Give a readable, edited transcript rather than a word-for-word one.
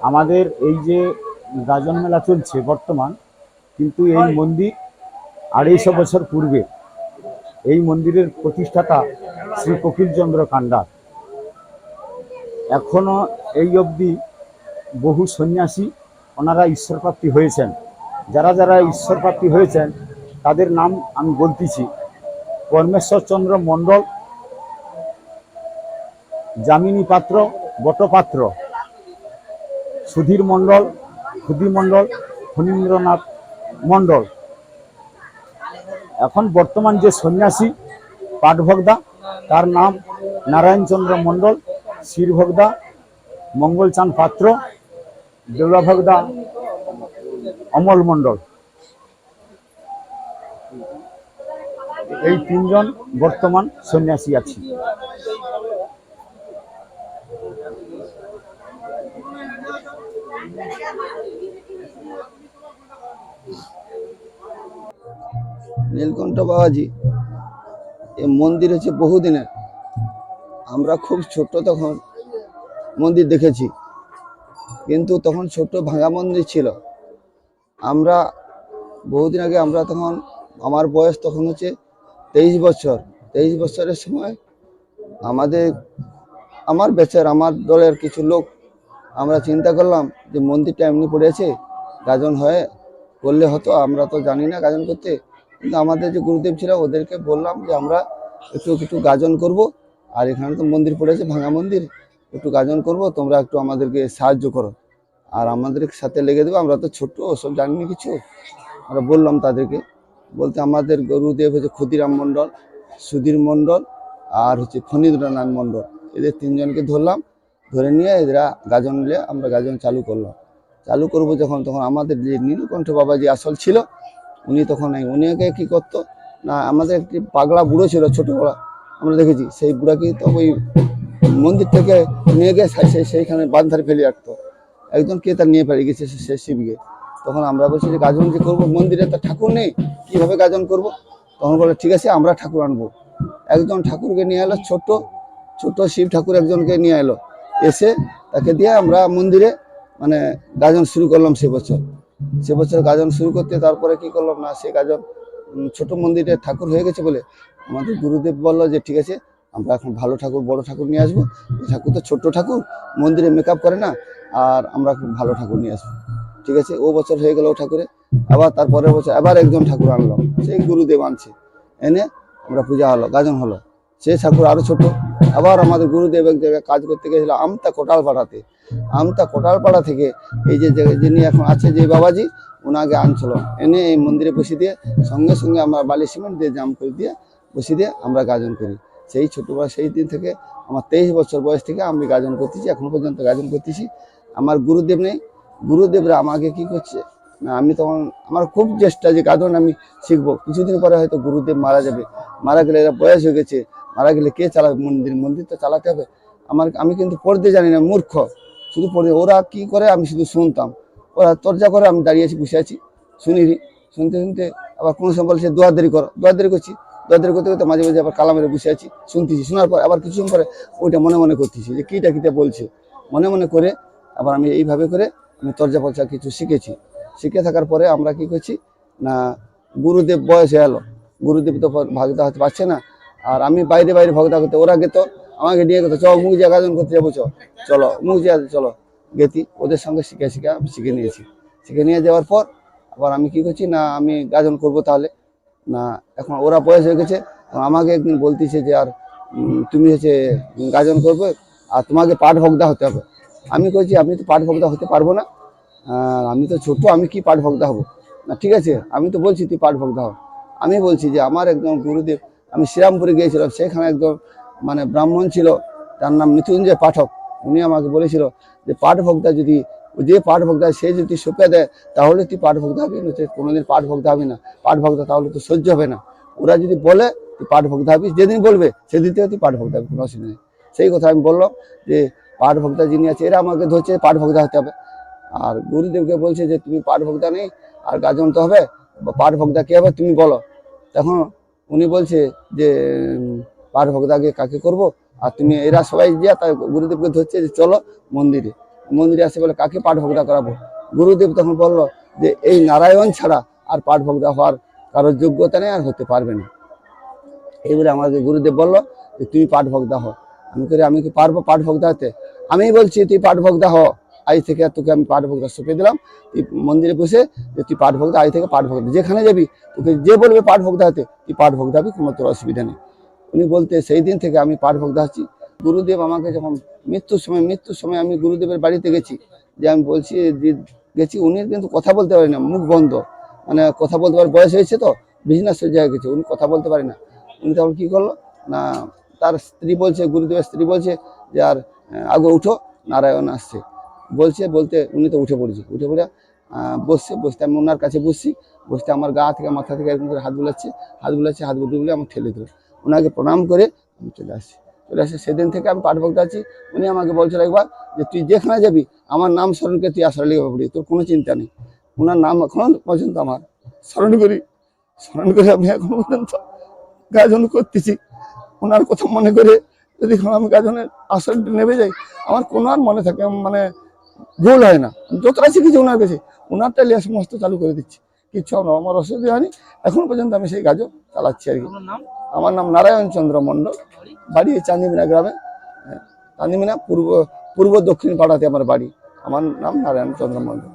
আমাদের এই যে গাজন মেলা চলছে বর্তমান, কিন্তু এই মন্দির 250 বছর পূর্বে এই মন্দিরের প্রতিষ্ঠাতা শ্রী কপিলচন্দ্র কান্ডার। এখনো এই অবধি বহু সন্ন্যাসী ওনারা ঈশ্বরপ্রাপ্তি হয়েছেন। যারা যারা ঈশ্বরপ্রাপ্তি হয়েছেন তাদের নাম আমি বলতেছি: পরমেশ্বরচন্দ্র মণ্ডল, যামিনী পাত্র, বটপাত্র, সুধীর মণ্ডল, ক্ষুদি মণ্ডল, ফণীন্দ্রনাথ মণ্ডল। এখন বর্তমান যে সন্ন্যাসী পাঠভোক্তা তার নাম নারায়ণচন্দ্র মণ্ডল, শিরভোক্তা মঙ্গলচাঁদ পাত্র, দেউলাভোক্তা অমল মণ্ডল। এই তিনজন বর্তমান সন্ন্যাসী আছে। নীলকণ্ঠ বাবাজি এই মন্দির হচ্ছে বহুদিনের। আমরা খুব ছোট তখন মন্দির দেখেছি, কিন্তু তখন ছোট ভাঙা মন্দির ছিল। আমরা বহুদিন আগে, আমরা তখন, আমার বয়স তখন হচ্ছে 23 বছর। 23 বছরের সময় আমার বেচার, আমার দলের কিছু লোক আমরা চিন্তা করলাম যে মন্দিরটা এমনি পড়েছে, গাজন হয়ে করলে হতো। আমরা তো জানি না গাজন করতে, কিন্তু আমাদের যে গুরুদেব ছিল ওদেরকে বললাম যে আমরা একটু গাজন করব, আর এখানে তো মন্দির পড়েছে, ভাঙা মন্দির, একটু গাজন করব, তোমরা একটু আমাদেরকে সাহায্য করো আর আমাদের সাথে লেগে দেবো। আমরা তো ছোট, ওসব জানিনি কিছু। আমরা বললাম তাদেরকে, বলতে আমাদের গুরুদেব হচ্ছে ক্ষুদিরাম মণ্ডল, সুধীর মণ্ডল আর হচ্ছে ফণীন্দ্রনাথ মণ্ডল। এদের তিনজনকে ধরলাম, ধরে নিয়ে এরা গাজন নিয়ে আমরা গাজন চালু করলাম। চালু করবো যখন, তখন আমাদের যে নীলকণ্ঠ বাবাজি আসল ছিল উনি তখন নাই। উনিকে কি করতো না, আমাদের একটি পাগলা বুড়ো ছিল ছোটবেলা, আমরা দেখেছি। সেই বুড়াকে তো ওই মন্দির থেকে নিয়ে গিয়ে সেইখানে বান্ধারে ফেলে রাখতো। একজন কে তার নিয়ে পালিয়ে গেছে সে শিবকে। তখন আমরা বলছি যে গাজন যে করবো, মন্দিরে তো ঠাকুর নেই, কিভাবে গাজন করব? তখন বলে ঠিক আছে, আমরা ঠাকুর আনবো। একজন ঠাকুরকে নিয়ে এলো, ছোট ছোট শিব ঠাকুর একজনকে নিয়ে এলো, এসে তাকে দিয়ে আমরা মন্দিরে মানে গাজন শুরু করলাম। সে বছর গাজন শুরু করতে, তারপরে কি করলাম না, সে গাজন ছোট মন্দিরে ঠাকুর হয়ে গেছে বলে আমাদের গুরুদেব বললো যে ঠিক আছে, আমরা এখন ভালো ঠাকুর, বড় ঠাকুর নিয়ে আসবো। এই ঠাকুর তো ছোট্ট ঠাকুর, মন্দিরে মেকআপ করে না, আর আমরা খুব ভালো ঠাকুর নিয়ে আসবো। ঠিক আছে, ও বছর হয়ে গেল ও ঠাকুরে। আবার তারপরের বছর আবার একজন ঠাকুর আনলাম, সেই গুরুদেব আনছে, এনে আমরা পূজা হলো, গাজন হলো। সেই ঠাকুর আরো ছোট। আবার আমাদের গুরুদেব এক জায়গায় কাজ করতে গেছিল আমতা কোটালপাড়াতে। আমতা কোটালপাড়া থেকে এই যে যিনি এখন আছে যে বাবাজি, ওনাকে আনছিল, এনে এই মন্দিরে বসে দিয়ে সঙ্গে সঙ্গে আমরা বালি সিমেন্ট দিয়ে জাম করে দিয়ে বসে দিয়ে আমরা গাজন করি। সেই ছোটবেলা, সেই দিন থেকে আমার 23 বছর বয়স থেকে আমি গাজন করতেছি, এখনো পর্যন্ত গাজন করতেছি। আমার গুরুদেব নেই, গুরুদেবরা আমাকে কি করছে না, আমি তখন আমার খুব চেষ্টা যে গাজন আমি শিখবো। কিছুদিন পরে হয়তো গুরুদেব মারা যাবে, মারা গেলে এরা বয়স হয়ে গেছে, মারা গেলে কে চালাবে মন্দির তো চালাতে হবে। আমি কিন্তু পড়তে জানি না, মূর্খ, শুধু পড়ে। ওরা কি করে আমি শুধু শুনতাম, ওরা চর্চা করে, আমি দাঁড়িয়ে আছি, বসে আছি, শুনিনি। শুনতে শুনতে আবার কোনো সময় বলছে দোয়াদারি করো, দোয়াদারি করছি, দোয়াদারি করতে করতে মাঝে মাঝে আবার কালা মেরে বসে আছি, শুনতেছি। শোনার পর আবার কিছুক্ষণ পরে ওইটা মনে মনে করতেছি যে কিটা বলছে, মনে মনে করে আবার আমি এইভাবে করে আমি তর্জা পর্চা কিছু শিখেছি। শিখে থাকার পরে আমরা কি করছি না, গুরুদেব বয়স হয়ে এলো, গুরুদেব তো ভাগতা হতে পারছে না, আর আমি বাইরে বাইরে ভগতা করতে, ওরা গেত আমাকে নিয়ে গেতো, চলো মুখ দিয়ে গাজন করতে যাবো, চলো মুখ দিয়ে চলো গেতি। ওদের সঙ্গে আমি শিখে নিয়েছি। শিখে নিয়ে যাওয়ার পর আবার আমি কি করছি না, আমি গাজন করব তাহলে না, এখন ওরা বয়স হয়ে গেছে। আমাকে একদিন বলতেছে যে আর তুমি হচ্ছে গাজন করবে, আর তোমাকে পাঠ ভক্তা হতে হবে। আমি কইছি আমি তো পাঠ ভক্তা হতে পারবো না, আমি তো ছোট, আমি কি পাঠ ভক্তা হবো না। ঠিক আছে, আমি তো বলছি তুই পাঠ ভক্তা হও। আমি বলছি যে আমার একদম গুরুদেব, আমি শ্রীরামপুরে গিয়েছিলাম, সেখানে একদম মানে ব্রাহ্মণ ছিল, তার নাম মৃত্যুঞ্জয় পাঠক। উনি আমাকে বলেছিল যে পাঠ ভক্তা যদি, যে পাঠ ভক্তা সে যদি সঁপে দেয় তাহলে তুই পাঠ ভক্তা হবি, কোনোদিন পাঠ ভক্তা হবি না। পাঠ ভক্তা তাহলে তো সহ্য হবে না। ওরা যদি বলে তুই পাঠ ভক্তা হবি, যেদিন বলবে সেদিন থেকে তুই পাঠ ভক্তা হবি, কোনো অসুবিধা নেই। সেই কথা আমি বললাম যে পাঠ ভক্তা যিনি আছে, এরা আমাকে ধরছে পাঠ ভক্তা হতে হবে। আর গুরুদেবকে বলছে যে তুমি পাঠ ভক্তা নেই, আর গাজন তো হবে, পাঠ ভক্তা কে হবে তুমি বলো। তখন উনি বলছে যে পাঠ ভক্তাকে কাকে করবো, আর তুমি, এরা সবাই গিয়া তার গুরুদেবকে ধরছে যে চলো মন্দিরে। মন্দিরে আসে বলে কাকে পাঠ ভোগদা করাবো। গুরুদেব তখন বললো যে এই নারায়ণ ছাড়া আর পাঠ ভোগদা হওয়ার কারোর যোগ্যতা নেই, আর হতে পারবে না। এই বলে আমাকে গুরুদেব বললো যে তুমি পাঠ ভোগদা হও। আমি কি পারবো পাঠ ভোগদা হতে? আমি বলছি তুই পাঠ ভোগদা হ, আজ থেকে তোকে আমি পাঠ ভোগদা সঁপে দিলাম। তুই মন্দিরে বসে যে তুই পাঠ ভোগদা, আজ থেকে পাঠ ভোগদা, যেখানে যাবি তোকে যে বলবে পাঠ ভোগদা হতে তুই পাঠ ভোগদা হবি, কোনো তোর অসুবিধা নেই। উনি বলতে সেই দিন থেকে আমি পাঠ ভোগদা হচ্ছি। গুরুদেব আমাকে যখন মৃত্যুর সময় আমি গুরুদেবের বাড়িতে গেছি, যে আমি বলছি যে গেছি, উনি কিন্তু কথা বলতে পারি না, মুখ বন্ধ, মানে কথা বলতে পারে, বয়স হয়েছে তো, বিজনেস জায়গায় গেছে, উনি কথা বলতে পারি না। উনি তখন কি করলো না, তার স্ত্রী বলছে, গুরুদেবের স্ত্রী বলছে যে আর আগে উঠো, নারায়ণ আসছে বলতে উনি তো উঠে পড়ে বসতে আমি ওনার কাছে বসতে আমার গা থেকে মাথা থেকে এরকম করে হাত বুলাচ্ছে, হাত বুলে আমার ঠেলে দিল। ওনাকে প্রণাম করে আমি চলে আসি। সেদিন থেকে আমি পাঠ ভোগদা আছি। উনি আমাকে বলছিল একবার যে তুই যেখানে যাবি আমার নাম স্মরণ করে তুই আসলে পড়ি, তোর কোনো চিন্তা নেই। ওনার নাম এখন পর্যন্ত আমার স্মরণ করে আমি এখন পর্যন্ত গাজন করতেছি। ওনার কথা মনে করে যদি আমি গাজনের আসনটা নেমে যাই, আমার কোনো আর মনে থাকে মানে ভুল হয় না। যতটা শিখেছি ওনার কাছে, ওনারটা লিয়ে সমস্ত চালু করে দিচ্ছি, কিচ্ছু আমার অসুবিধা হয়নি। এখন পর্যন্ত আমি সেই গাজন চালাচ্ছি আর কি। আমার নাম নারায়ণ চন্দ্র মণ্ডল, বাড়ি চান্দিমিনা গ্রামে, চান্দিমিনা পূর্ব দক্ষিণ পাড়াতে আমার বাড়ি। আমার নাম নারায়ণ চন্দ্র মণ্ডল।